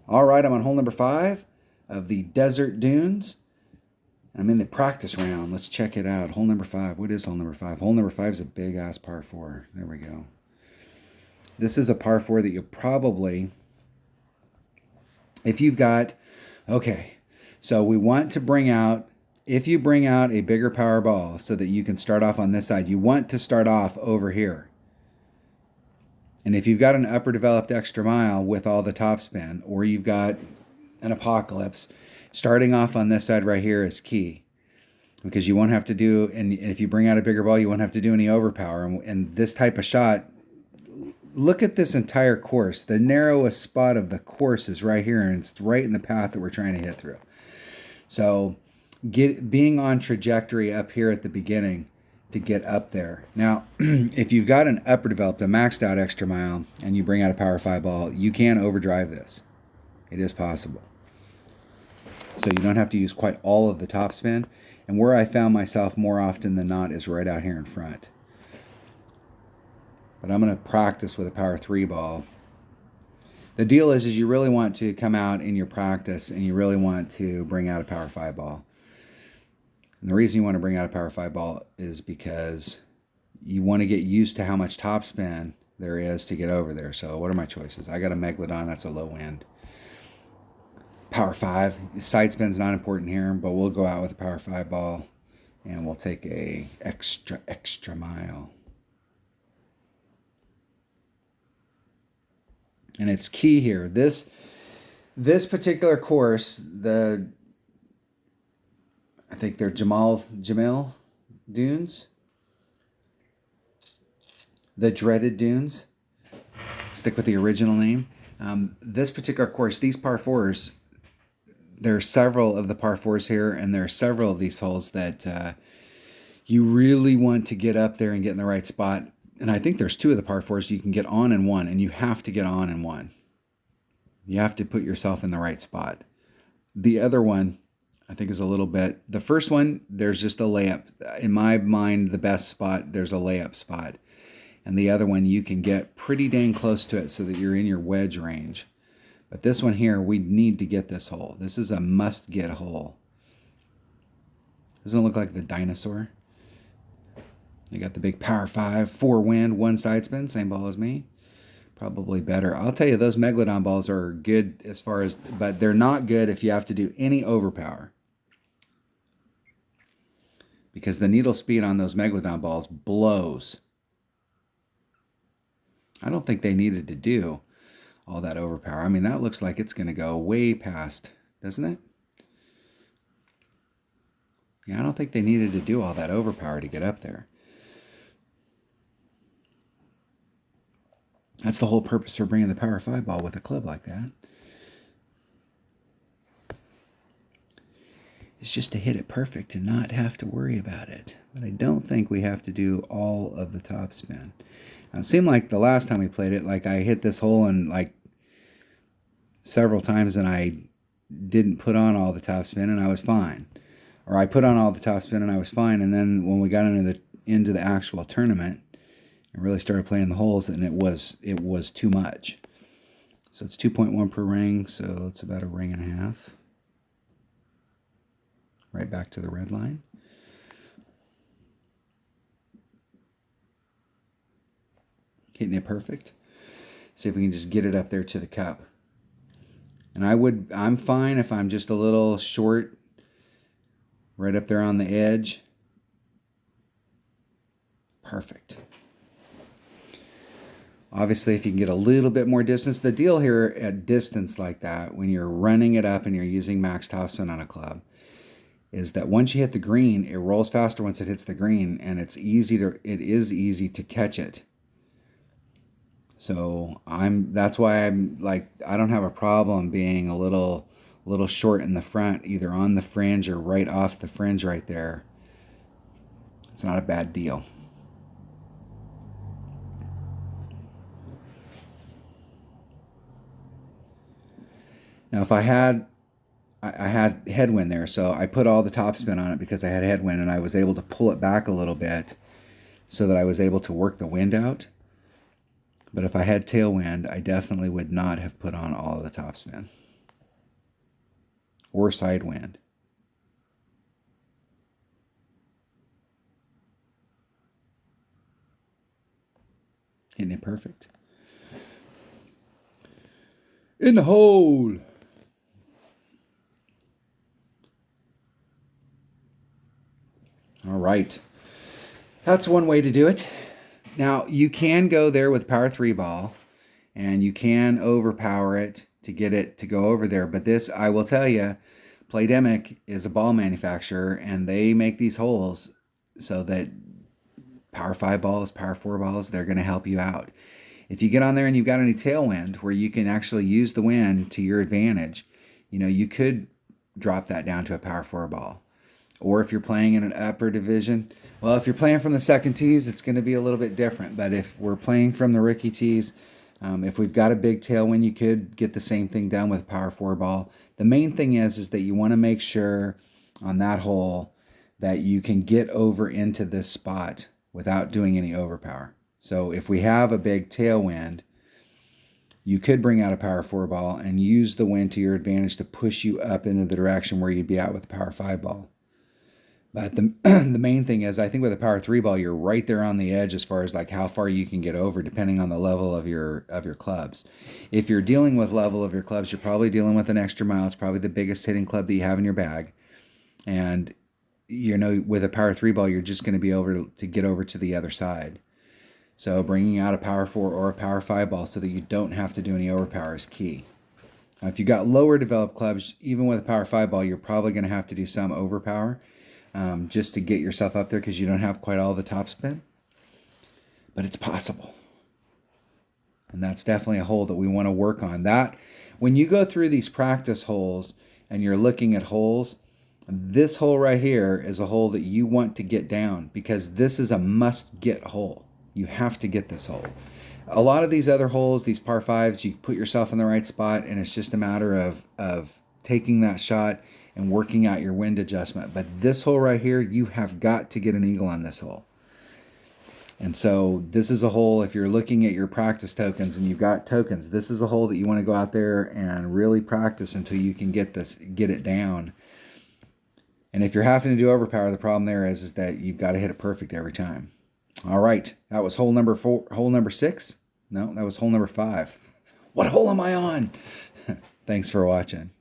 All right, I'm on hole number 5 of the Desert Dunes. I'm in the practice round. Let's check it out. Hole number 5. What is hole number 5? Hole number 5 is a big ass par 4. There we go. This is a par 4 that you probably, if you've got, okay, so we want to bring out, if you bring out a bigger power ball so that you can start off on this side, you want to start off over here. And if you've got an upper developed extra mile with all the topspin, or you've got an Apocalypse, starting off on this side right here is key. Because you won't have to do, and if you bring out a bigger ball, you won't have to do any overpower. And this type of shot, look at this entire course. The narrowest spot of the course is right here, and it's right in the path that we're trying to hit through. So being on trajectory up here at the beginning to get up there. Now, if you've got an upper developed, a maxed out extra mile, and you bring out a power 5 ball, you can overdrive this. It is possible. So you don't have to use quite all of the topspin. And where I found myself more often than not is right out here in front. But I'm going to practice with a power 3 ball. The deal is you really want to come out in your practice and you really want to bring out a power 5 ball. And the reason you want to bring out a power 5 ball is because you want to get used to how much topspin there is to get over there. So what are my choices? I got a Megalodon, that's a low end. Power 5, side spin's not important here, but we'll go out with a power 5 ball and we'll take a extra mile. And it's key here. This particular course, I think they're Jamil Dunes. The Dreaded Dunes. Stick with the original name. This particular course, these par 4s, there are several of the par 4s here, and there are several of these holes that you really want to get up there and get in the right spot. And I think there's 2 of the par 4s you can get on in one, and you have to get on in one. You have to put yourself in the right spot. The other one, I think, is a little bit... The first one, there's just a layup. In my mind, the best spot, there's a layup spot. And the other one, you can get pretty dang close to it so that you're in your wedge range. But this one here, we need to get this hole. This is a must-get hole. Doesn't it look like the dinosaur? They got the big power 5, 4 wind, 1 side spin, same ball as me. Probably better. I'll tell you, those Megalodon balls are good as far as, but they're not good if you have to do any overpower. Because the needle speed on those Megalodon balls blows. I don't think they needed to do all that overpower. I mean, that looks like it's going to go way past, doesn't it? Yeah, I don't think they needed to do all that overpower to get up there. That's the whole purpose for bringing the power 5 ball with a club like that. It's just to hit it perfect and not have to worry about it. But I don't think we have to do all of the topspin. Now, it seemed like the last time we played it, like I hit this hole and like several times and I didn't put on all the topspin and I was fine. Or I put on all the topspin and I was fine, and then when we got into the actual tournament and really started playing the holes, and it was too much. So it's 2.1 per ring, so it's about a ring and a half. Right back to the red line. Hitting it perfect. See if we can just get it up there to the cup. And I'm fine if I'm just a little short, right up there on the edge. Perfect. Obviously, if you can get a little bit more distance, the deal here at distance like that, when you're running it up and you're using max topspin on a club, is that once you hit the green, it rolls faster once it hits the green, and it is easy to catch it. So that's why I'm like, I don't have a problem being a little short in the front, either on the fringe or right off the fringe right there. It's not a bad deal. Now, if I had headwind there, so I put all the topspin on it because I had headwind, and I was able to pull it back a little bit so that I was able to work the wind out. But if I had tailwind, I definitely would not have put on all of the topspin. or side wind. Hitting it perfect. In the hole. All right. That's one way to do it. Now, you can go there with Power 3 ball, and you can overpower it to get it to go over there. But this, I will tell you, Playdemic is a ball manufacturer, and they make these holes so that Power 5 balls, Power 4 balls, they're going to help you out. If you get on there and you've got any tailwind where you can actually use the wind to your advantage, you could drop that down to a Power 4 ball. Or if you're playing in an upper division, well, if you're playing from the second tees, it's going to be a little bit different. But if we're playing from the rookie tees, if we've got a big tailwind, you could get the same thing done with a Power 4 ball. The main thing is that you want to make sure on that hole that you can get over into this spot without doing any overpower. So if we have a big tailwind, you could bring out a Power 4 ball and use the wind to your advantage to push you up into the direction where you'd be at with a Power 5 ball. But the main thing is, I think with a Power 3 ball, you're right there on the edge as far as like how far you can get over, depending on the level of your clubs. If you're dealing with level of your clubs, you're probably dealing with an extra mile. It's probably the biggest hitting club that you have in your bag. And, with a Power 3 ball, you're just going to be able to get over to the other side. So bringing out a Power 4 or a Power 5 ball so that you don't have to do any overpower is key. Now, if you've got lower developed clubs, even with a Power 5 ball, you're probably going to have to do some overpower. Just to get yourself up there because you don't have quite all the topspin. But it's possible. And that's definitely a hole that we want to work on. That when you go through these practice holes and you're looking at holes, this hole right here is a hole that you want to get down because this is a must-get hole. You have to get this hole. A lot of these other holes, these par 5s, you put yourself in the right spot and it's just a matter of taking that shot and working out your wind adjustment. But this hole right here, you have got to get an eagle on this hole. And so this is a hole, if you're looking at your practice tokens and you've got tokens, this is a hole that you want to go out there and really practice until you can get it down. And if you're having to do overpower, the problem there is that you've got to hit it perfect every time. All right, that was hole number 6. No, that was hole number 5. What hole am I on? Thanks for watching.